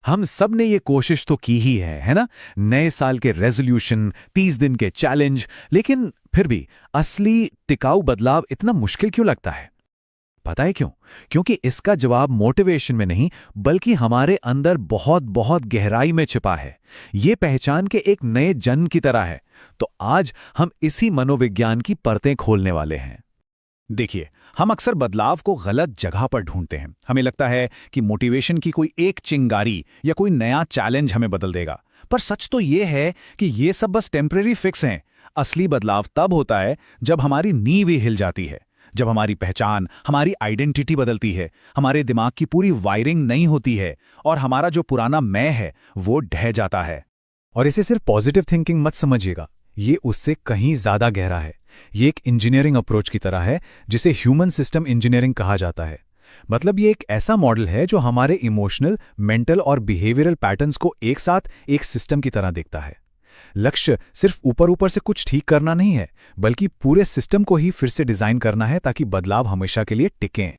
हम सब ने ये कोशिश तो की ही है ना? नए साल के रेजोल्यूशन, 30 दिन के चैलेंज, लेकिन फिर भी असली टिकाऊ बदलाव इतना मुश्किल क्यों लगता है? पता है क्यों? क्योंकि इसका जवाब मोटिवेशन में नहीं, बल्कि हमारे अंदर बहुत बहुत गहराई में छिपा है। ये पहचान के एक नए जन्म की तरह है। तो आज हम इसी मनोविज्ञान की परतें खोलने वाले हैं। देखिए, हम अक्सर बदलाव को गलत जगह पर ढूंढते हैं। हमें लगता है कि मोटिवेशन की कोई एक चिंगारी या कोई नया चैलेंज हमें बदल देगा। पर सच तो ये है कि ये सब बस टेम्परेरी फिक्स हैं। असली बदलाव तब होता है जब हमारी नींव ही हिल जाती है, जब हमारी पहचान, हमारी आइडेंटिटी बदलती है, हमारे दिमाग की पूरी वायरिंग नई होती है और हमारा जो पुराना मैं है वो ढह जाता है। और इसे सिर्फ पॉजिटिव थिंकिंग मत समझिएगा, ये उससे कहीं ज्यादा गहरा है। ये एक इंजीनियरिंग अप्रोच की तरह है, जिसे ह्यूमन सिस्टम इंजीनियरिंग कहा जाता है। मतलब ये एक ऐसा मॉडल है जो हमारे इमोशनल, मेंटल और बिहेवियरल पैटर्न्स को एक साथ एक सिस्टम की तरह देखता है। लक्ष्य सिर्फ ऊपर ऊपर से कुछ ठीक करना नहीं है, बल्कि पूरे सिस्टम को ही फिर से डिजाइन करना है ताकि बदलाव हमेशा के लिए टिकें।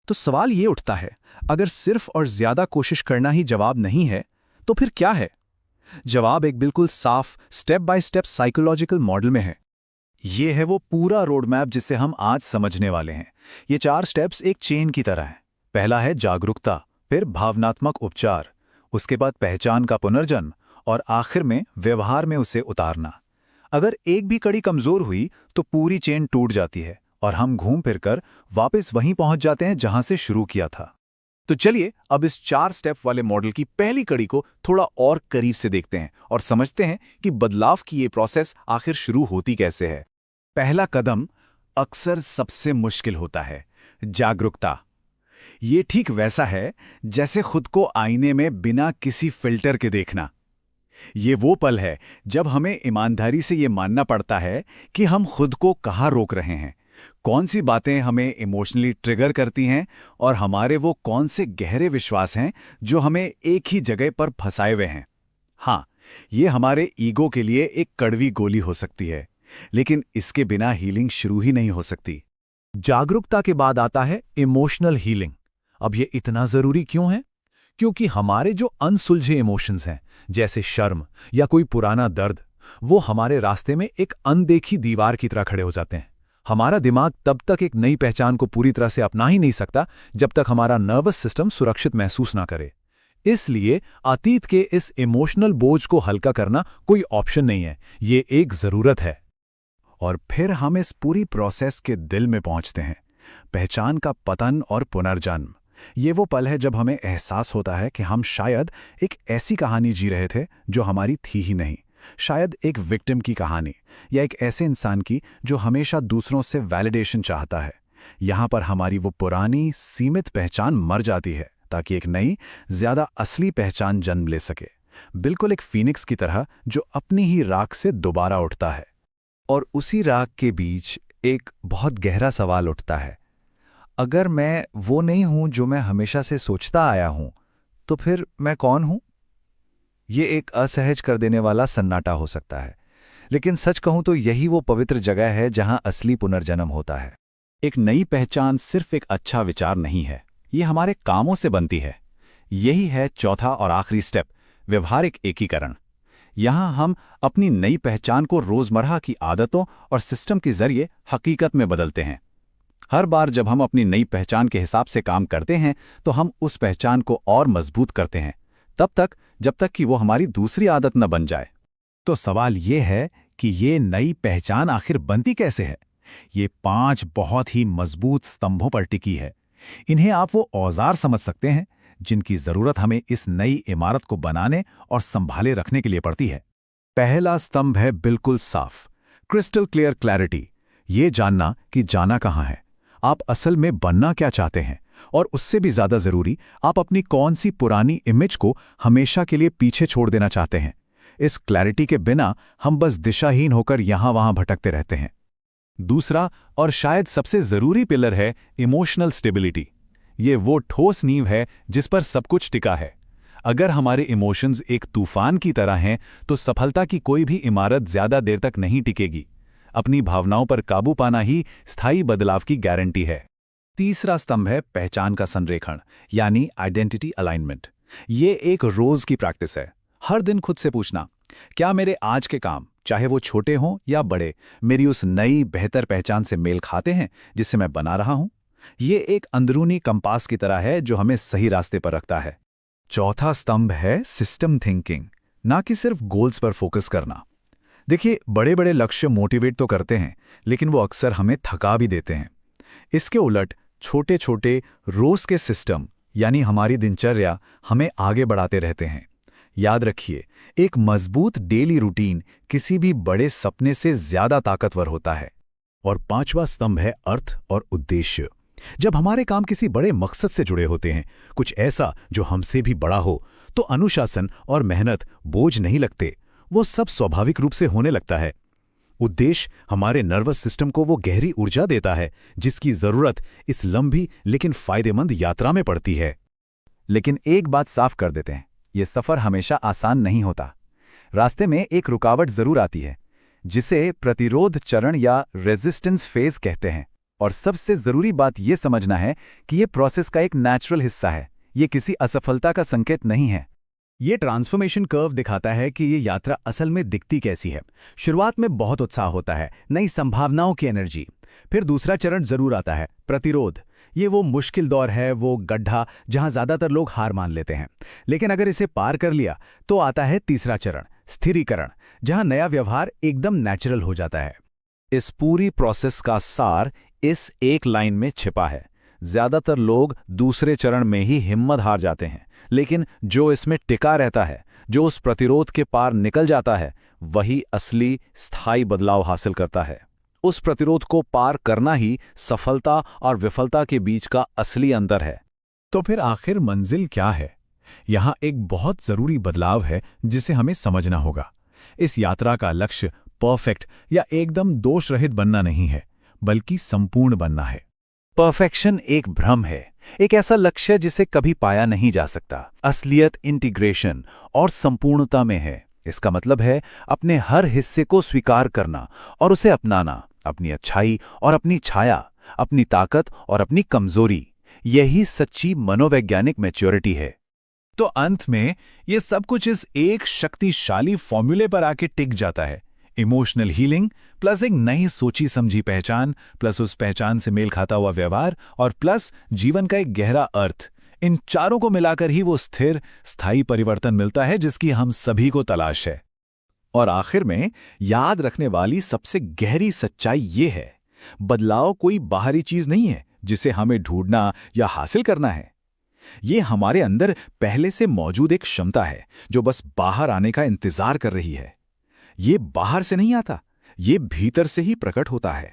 तो सवाल ये उठता है, अगर सिर्फ और ज्यादा कोशिश करना ही जवाब नहीं है, तो फिर क्या है? जवाब एक बिल्कुल साफ step by step psychological model में है। ये है वो पूरा रोड मैप जिसे हम आज समझने वाले हैं। ये 4 स्टेप्स एक चेन की तरह हैं। पहला है जागरूकता, फिर भावनात्मक उपचार, उसके बाद पहचान का पुनर्जन्म और आखिर में व्यवहार में उसे उतारना। अगर एक भी कड़ी कमजोर हुई तो पूरी चेन टूट जाती है और हम घूम फिरकर वापस वहीं पहुंच जाते हैं जहां से शुरू किया था। तो चलिए अब इस 4 स्टेप वाले मॉडल की पहली कड़ी को थोड़ा और करीब से देखते हैं और समझते हैं कि बदलाव की ये प्रोसेस आखिर शुरू होती कैसे है। पहला कदम अक्सर सबसे मुश्किल होता है, जागरूकता। ये ठीक वैसा है जैसे खुद को आईने में बिना किसी फिल्टर के देखना। ये वो पल है जब हमें ईमानदारी से ये मानना पड़ता है कि हम खुद को कहाँ रोक रहे हैं, कौन सी बातें हमें इमोशनली ट्रिगर करती हैं और हमारे वो कौन से गहरे विश्वास हैं जो हमें एक ही जगह पर फंसाए हुए हैं। हाँ, ये हमारे ईगो के लिए एक कड़वी गोली हो सकती है, लेकिन इसके बिना हीलिंग शुरू ही नहीं हो सकती। जागरूकता के बाद आता है इमोशनल हीलिंग। अब ये इतना जरूरी क्यों है? क्योंकि हमारे जो अनसुलझे इमोशंस हैं, जैसे शर्म या कोई पुराना दर्द, वो हमारे रास्ते में एक अनदेखी दीवार की तरह खड़े हो जाते हैं। हमारा दिमाग तब तक एक नई पहचान को पूरी तरह से अपना ही नहीं सकता जब तक हमारा नर्वस सिस्टम सुरक्षित महसूस ना करे। इसलिए अतीत के इस इमोशनल बोझ को हल्का करना कोई ऑप्शन नहीं है, ये एक जरूरत है। और फिर हम इस पूरी प्रोसेस के दिल में पहुंचते हैं, पहचान का पतन और पुनर्जन्म। ये वो पल है जब हमें एहसास होता है कि हम शायद एक ऐसी कहानी जी रहे थे जो हमारी थी ही नहीं, शायद एक विक्टिम की कहानी या एक ऐसे इंसान की जो हमेशा दूसरों से वैलिडेशन चाहता है। यहाँ पर हमारी वो पुरानी सीमित पहचान मर जाती है ताकि एक नई, ज्यादा असली पहचान जन्म ले सके, बिल्कुल एक फीनिक्स की तरह जो अपनी ही राख से दोबारा उठता है। और उसी राग के बीच एक बहुत गहरा सवाल उठता है, अगर मैं वो नहीं हूं जो मैं हमेशा से सोचता आया हूं, तो फिर मैं कौन हूं? ये एक असहज कर देने वाला सन्नाटा हो सकता है, लेकिन सच कहूं तो यही वो पवित्र जगह है जहां असली पुनर्जन्म होता है। एक नई पहचान सिर्फ एक अच्छा विचार नहीं है, ये हमारे कामों से बनती है। यही है चौथा और आखिरी स्टेप, व्यवहारिक एकीकरण। यहां हम अपनी नई पहचान को रोजमर्रा की आदतों और सिस्टम के जरिए हकीकत में बदलते हैं। हर बार जब हम अपनी नई पहचान के हिसाब से काम करते हैं तो हम उस पहचान को और मजबूत करते हैं, तब तक जब तक कि वो हमारी दूसरी आदत न बन जाए। तो सवाल ये है कि ये नई पहचान आखिर बनती कैसे है? ये 5 बहुत ही मजबूत स्तंभों पर टिकी है। इन्हें आप वो औजार समझ सकते हैं जिनकी जरूरत हमें इस नई इमारत को बनाने और संभाले रखने के लिए पड़ती है। पहला स्तंभ है बिल्कुल साफ, क्रिस्टल क्लियर क्लैरिटी। ये जानना कि जाना कहाँ है, आप असल में बनना क्या चाहते हैं, और उससे भी ज्यादा जरूरी, आप अपनी कौन सी पुरानी इमेज को हमेशा के लिए पीछे छोड़ देना चाहते हैं। इस क्लैरिटी के बिना हम बस दिशाहीन होकर यहां वहां भटकते रहते हैं। दूसरा और शायद सबसे जरूरी पिलर है इमोशनल स्टेबिलिटी। ये वो ठोस नींव है जिस पर सब कुछ टिका है। अगर हमारे इमोशंस एक तूफान की तरह हैं तो सफलता की कोई भी इमारत ज्यादा देर तक नहीं टिकेगी। अपनी भावनाओं पर काबू पाना ही स्थायी बदलाव की गारंटी है। तीसरा स्तंभ है पहचान का संरेखण, यानी आइडेंटिटी अलाइनमेंट। ये एक रोज की प्रैक्टिस है। हर दिन खुद से पूछना, क्या मेरे आज के काम, चाहे वो छोटे हों या बड़े, मेरी उस नई बेहतर पहचान से मेल खाते हैं जिससे मैं बना रहा हूं? ये एक अंदरूनी कंपास की तरह है जो हमें सही रास्ते पर रखता है। चौथा स्तंभ है सिस्टम थिंकिंग, ना कि सिर्फ गोल्स पर फोकस करना। देखिए, बड़े बड़े लक्ष्य मोटिवेट तो करते हैं, लेकिन वो अक्सर हमें थका भी देते हैं। इसके उलट छोटे छोटे रोज के सिस्टम यानी हमारी दिनचर्या हमें आगे बढ़ाते रहते हैं। याद रखिए, एक मजबूत डेली रूटीन किसी भी बड़े सपने से ज्यादा ताकतवर होता है। और पांचवा स्तंभ है अर्थ और उद्देश्य। जब हमारे काम किसी बड़े मकसद से जुड़े होते हैं, कुछ ऐसा जो हमसे भी बड़ा हो, तो अनुशासन और मेहनत बोझ नहीं लगते, वो सब स्वाभाविक रूप से होने लगता है। उद्देश्य हमारे नर्वस सिस्टम को वो गहरी ऊर्जा देता है जिसकी जरूरत इस लंबी लेकिन फायदेमंद यात्रा में पड़ती है। लेकिन एक बात साफ कर देते हैं, ये सफर हमेशा आसान नहीं होता। रास्ते में एक रुकावट जरूर आती है, जिसे प्रतिरोध चरण या रेजिस्टेंस फेज कहते हैं। और सबसे जरूरी बात यह समझना है कि यह प्रोसेस का एक नेचुरल हिस्सा है, ये किसी असफलता का संकेत नहीं है। ये ट्रांसफॉर्मेशन कर्व दिखाता है कि ये यात्रा असल में दिखती कैसी है। शुरुआत में बहुत उत्साह होता है, नई संभावनाओं की एनर्जी। फिर दूसरा चरण जरूर आता है, प्रतिरोध। ये वो मुश्किल दौर है, वो गड्ढा जहां ज्यादातर लोग हार मान लेते हैं। लेकिन अगर इसे पार कर लिया तो आता है तीसरा चरण, स्थिरीकरण, जहां नया व्यवहार एकदम नेचुरल हो जाता है। इस पूरी प्रोसेस का सार इस एक लाइन में छिपा है। ज्यादातर लोग दूसरे चरण में ही हिम्मत हार जाते हैं, लेकिन जो इसमें टिका रहता है, जो उस प्रतिरोध के पार निकल जाता है, वही असली स्थायी बदलाव हासिल करता है। उस प्रतिरोध को पार करना ही सफलता और विफलता के बीच का असली अंतर है। तो फिर आखिर मंजिल क्या है? यहां एक बहुत जरूरी बदलाव है जिसे हमें समझना होगा। इस यात्रा का लक्ष्य परफेक्ट या एकदम दोष रहित बनना नहीं है, बल्कि संपूर्ण बनना है। परफेक्शन एक भ्रम है, एक ऐसा लक्ष्य जिसे कभी पाया नहीं जा सकता। असलियत इंटीग्रेशन और संपूर्णता में है। इसका मतलब है अपने हर हिस्से को स्वीकार करना और उसे अपनाना, अपनी अच्छाई और अपनी छाया, अपनी ताकत और अपनी कमजोरी। यही सच्ची मनोवैज्ञानिक मैच्योरिटी है। तो अंत में ये सब कुछ इस एक शक्तिशाली फॉर्मूले पर आके टिक जाता है। इमोशनल हीलिंग प्लस एक नई सोची समझी पहचान, प्लस उस पहचान से मेल खाता हुआ व्यवहार, और प्लस जीवन का एक गहरा अर्थ। इन चारों को मिलाकर ही वो स्थिर, स्थायी परिवर्तन मिलता है जिसकी हम सभी को तलाश है। और आखिर में याद रखने वाली सबसे गहरी सच्चाई ये है, बदलाव कोई बाहरी चीज नहीं है जिसे हमें ढूंढना या हासिल करना है। ये हमारे अंदर पहले से मौजूद एक क्षमता है जो बस बाहर आने का इंतजार कर रही है। ये बाहर से नहीं आता, ये भीतर से ही प्रकट होता है।